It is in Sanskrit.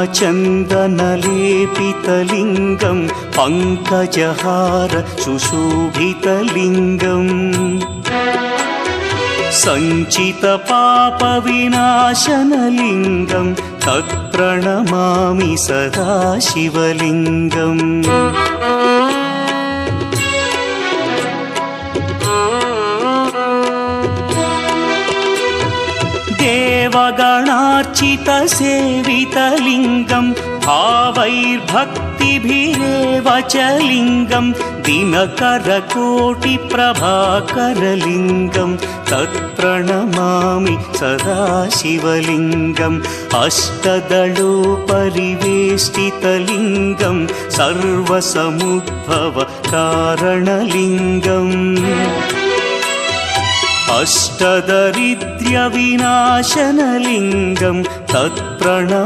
श्यामचन्दनलेपितलिङ्गं पङ्कजहार सुशोभितलिङ्गम् सञ्चितपापविनाशनलिङ्गं तत्प्रणमामि सदा शिवलिङ्गम् देवगणार्चितसेवितलिङ्गं भावैर्भक्तिभिरेव च लिङ्गं दिनकरकोटिप्रभाकरलिङ्गं तत्प्रणमामि सदा शिवलिङ्गम् अष्टदलोपरिवेष्टितलिङ्गं सर्वसमुद्भवकारणलिङ्गम् अष्टदरिद्र्यविनाशनलिङ्गं तत्प्रणमामि